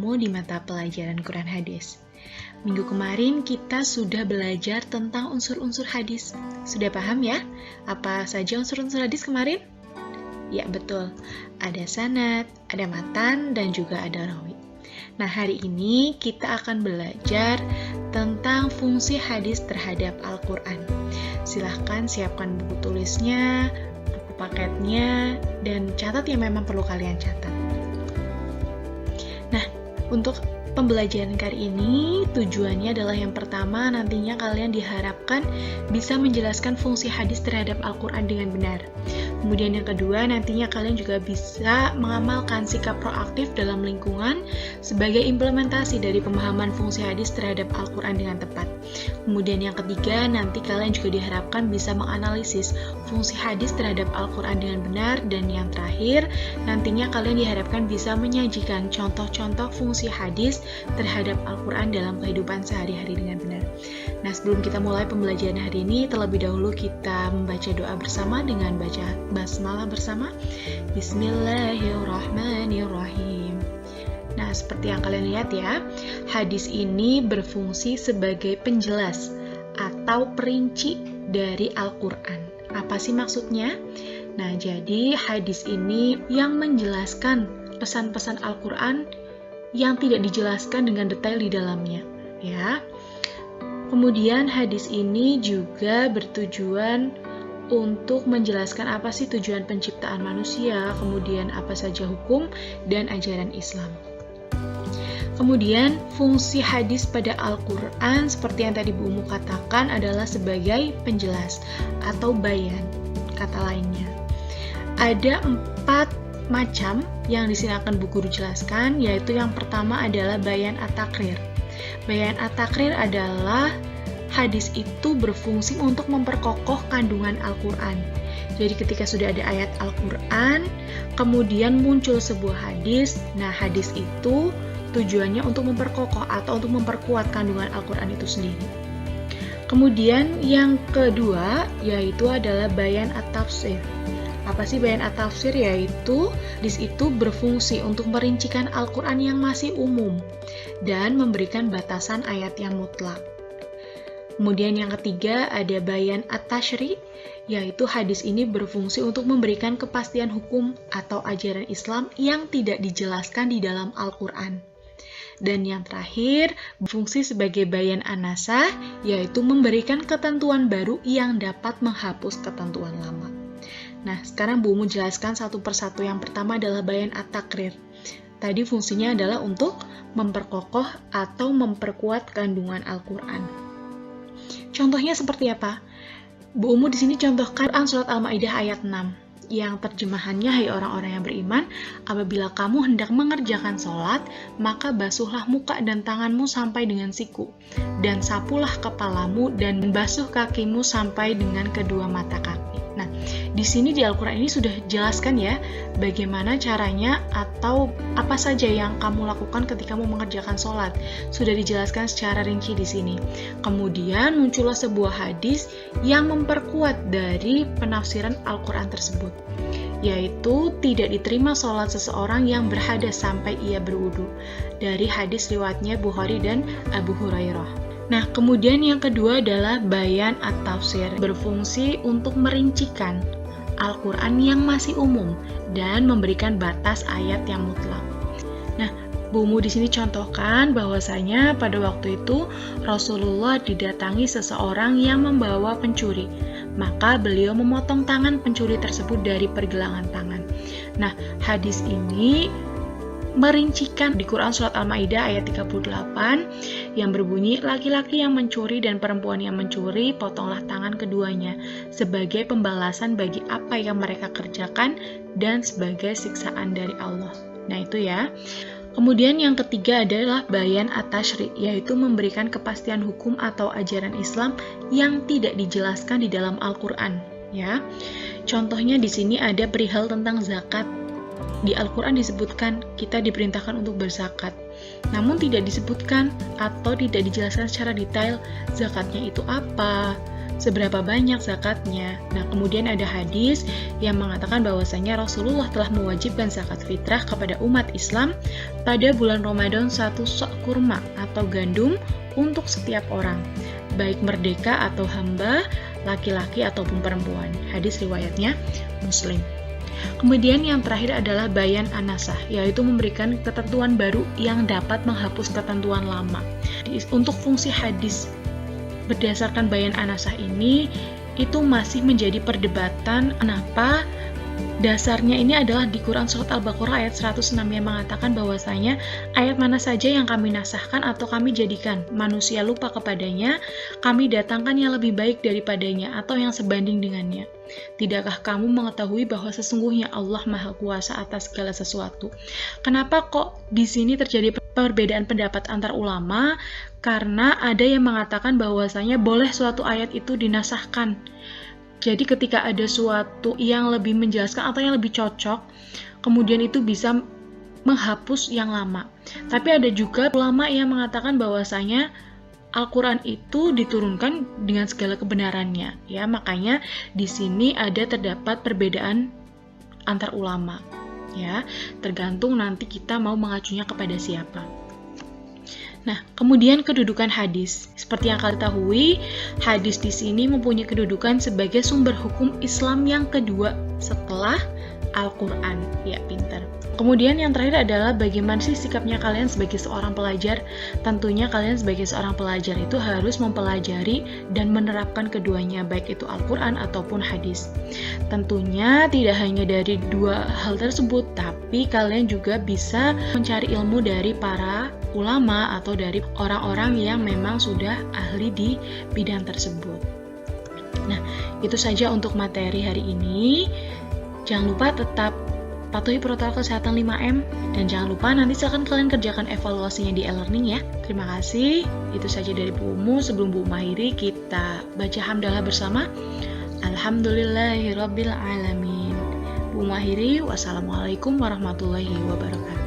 kamu di mata pelajaran Quran Hadis. Minggu kemarin kita sudah belajar tentang unsur-unsur hadis. Sudah paham ya? Apa saja unsur-unsur hadis kemarin? Ya betul, ada sanad, ada matan, dan juga ada rawi. Nah hari ini kita akan belajar tentang fungsi hadis terhadap Al-Quran. Silahkan siapkan buku tulisnya, buku paketnya, dan catat yang memang perlu kalian catat. Nah, untuk pembelajaran kali ini tujuannya adalah yang pertama, nantinya kalian diharapkan bisa menjelaskan fungsi hadis terhadap Al-Quran dengan benar. Kemudian yang kedua, nantinya kalian juga bisa mengamalkan sikap proaktif dalam lingkungan sebagai implementasi dari pemahaman fungsi hadis terhadap Al-Quran dengan tepat. Kemudian yang ketiga, nanti kalian juga diharapkan bisa menganalisis fungsi hadis terhadap Al-Quran dengan benar. Dan yang terakhir, nantinya kalian diharapkan bisa menyajikan contoh-contoh fungsi hadis terhadap Al-Quran dalam kehidupan sehari-hari dengan benar. Nah, sebelum kita mulai pembelajaran hari ini, terlebih dahulu kita membaca doa bersama dengan baca basmalah bersama. Bismillahirrahmanirrahim. Nah, seperti yang kalian lihat ya, hadis ini berfungsi sebagai penjelas atau perinci dari Al-Quran. Apa sih maksudnya? Nah, jadi hadis ini yang menjelaskan pesan-pesan Al-Quran yang tidak dijelaskan dengan detail di dalamnya, ya. Kemudian hadis ini juga bertujuan untuk menjelaskan apa sih tujuan penciptaan manusia, kemudian apa saja hukum dan ajaran Islam. Kemudian fungsi hadis pada Al-Quran seperti yang tadi Bu Umu katakan adalah sebagai penjelas atau bayan, kata lainnya. Ada 4 macam yang di sini akan Bu Guru jelaskan, yaitu yang pertama adalah bayan at-takrir. Bayan at-takrir adalah hadis itu berfungsi untuk memperkokoh kandungan Al-Quran. Jadi ketika sudah ada ayat Al-Quran, kemudian muncul sebuah hadis, nah hadis itu tujuannya untuk memperkokoh atau untuk memperkuat kandungan Al-Quran itu sendiri. Kemudian yang kedua yaitu adalah bayan at-tafsir. Apa sih bayan at-tafsir? Yaitu hadis itu berfungsi untuk merincikan Al-Quran yang masih umum dan memberikan batasan ayat yang mutlak. Kemudian yang ketiga ada bayan at-tashri', yaitu hadis ini berfungsi untuk memberikan kepastian hukum atau ajaran Islam yang tidak dijelaskan di dalam Al-Quran. Dan yang terakhir berfungsi sebagai bayan an-nasakh, yaitu memberikan ketentuan baru yang dapat menghapus ketentuan lama. Nah, sekarang Bu Umu jelaskan satu persatu. Yang pertama adalah bayan at-takrir. Tadi fungsinya adalah untuk memperkokoh atau memperkuat kandungan Al-Quran. Contohnya seperti apa? Bu Umu di sini contohkan Quran surat Al-Maidah ayat 6 yang terjemahannya, hai orang-orang yang beriman, apabila kamu hendak mengerjakan sholat, maka basuhlah muka dan tanganmu sampai dengan siku, dan sapulah kepalamu dan basuh kakimu sampai dengan kedua mata kaki. Nah, di sini di Al-Quran ini sudah jelaskan ya bagaimana caranya atau apa saja yang kamu lakukan ketika mau mengerjakan sholat. Sudah dijelaskan secara rinci di sini. Kemudian muncullah sebuah hadis yang memperkuat dari penafsiran Al-Quran tersebut, yaitu tidak diterima sholat seseorang yang berhadas sampai ia berwudu, dari hadis riwayatnya Bukhari dan Abu Hurairah. Nah, kemudian yang kedua adalah bayan at-tafsir, berfungsi untuk merincikan Al-Quran yang masih umum dan memberikan batas ayat yang mutlak. Nah, Bu Umu di sini contohkan bahwasanya pada waktu itu Rasulullah didatangi seseorang yang membawa pencuri. Maka beliau memotong tangan pencuri tersebut dari pergelangan tangan. Nah, hadis ini merincikan di Quran surat Al-Maidah ayat 38 yang berbunyi, laki-laki yang mencuri dan perempuan yang mencuri, potonglah tangan keduanya sebagai pembalasan bagi apa yang mereka kerjakan dan sebagai siksaan dari Allah. Nah itu ya. Kemudian yang ketiga adalah bayan at-tashri', yaitu memberikan kepastian hukum atau ajaran Islam yang tidak dijelaskan di dalam Al-Quran. Ya, contohnya di sini ada perihal tentang zakat. Di Al-Quran disebutkan kita diperintahkan untuk berzakat, namun tidak disebutkan atau tidak dijelaskan secara detail zakatnya itu apa, seberapa banyak zakatnya. Nah, kemudian ada hadis yang mengatakan bahwasanya Rasulullah telah mewajibkan zakat fitrah kepada umat Islam pada bulan Ramadan 1 sok kurma atau gandum untuk setiap orang, baik merdeka atau hamba, laki-laki ataupun perempuan. Hadis riwayatnya Muslim. Kemudian yang terakhir adalah bayan anasah, yaitu memberikan ketentuan baru yang dapat menghapus ketentuan lama. Untuk fungsi hadis berdasarkan bayan anasah ini, itu masih menjadi perdebatan. Kenapa? Dasarnya ini adalah di Quran Surat Al-Baqarah ayat 106 yang mengatakan bahwasanya ayat mana saja yang kami nasahkan atau kami jadikan manusia lupa kepadanya, kami datangkan yang lebih baik daripadanya atau yang sebanding dengannya. Tidakkah kamu mengetahui bahwa sesungguhnya Allah Maha Kuasa atas segala sesuatu? Kenapa kok di sini terjadi perbedaan pendapat antar ulama? Karena ada yang mengatakan bahwasanya boleh suatu ayat itu dinasahkan. Jadi ketika ada suatu yang lebih menjelaskan atau yang lebih cocok, kemudian itu bisa menghapus yang lama. Tapi ada juga ulama yang mengatakan bahwasanya Al-Quran itu diturunkan dengan segala kebenarannya. Ya, makanya di sini terdapat perbedaan antar ulama. Ya, tergantung nanti kita mau mengacunya kepada siapa. Nah, kemudian kedudukan hadis. Seperti yang kalian ketahui, hadis di sini mempunyai kedudukan sebagai sumber hukum Islam yang kedua setelah Al-Quran. Ya, pintar. Kemudian yang terakhir adalah bagaimana sih sikapnya kalian sebagai seorang pelajar? Tentunya kalian sebagai seorang pelajar itu harus mempelajari dan menerapkan keduanya, baik itu Al-Quran ataupun hadis. Tentunya tidak hanya dari dua hal tersebut, tapi kalian juga bisa mencari ilmu dari para ulama atau dari orang-orang yang memang sudah ahli di bidang tersebut. Nah, itu saja untuk materi hari ini. Jangan lupa tetap patuhi protokol kesehatan 5M, dan jangan lupa nanti silakan kalian kerjakan evaluasinya di e-learning ya. Terima kasih. Itu saja dari Bu Umu. Sebelum Bu Umu akhiri, kita baca hamdalah bersama. Alhamdulillahirabbil alamin. Bu Umu akhiri. Wassalamualaikum warahmatullahi wabarakatuh.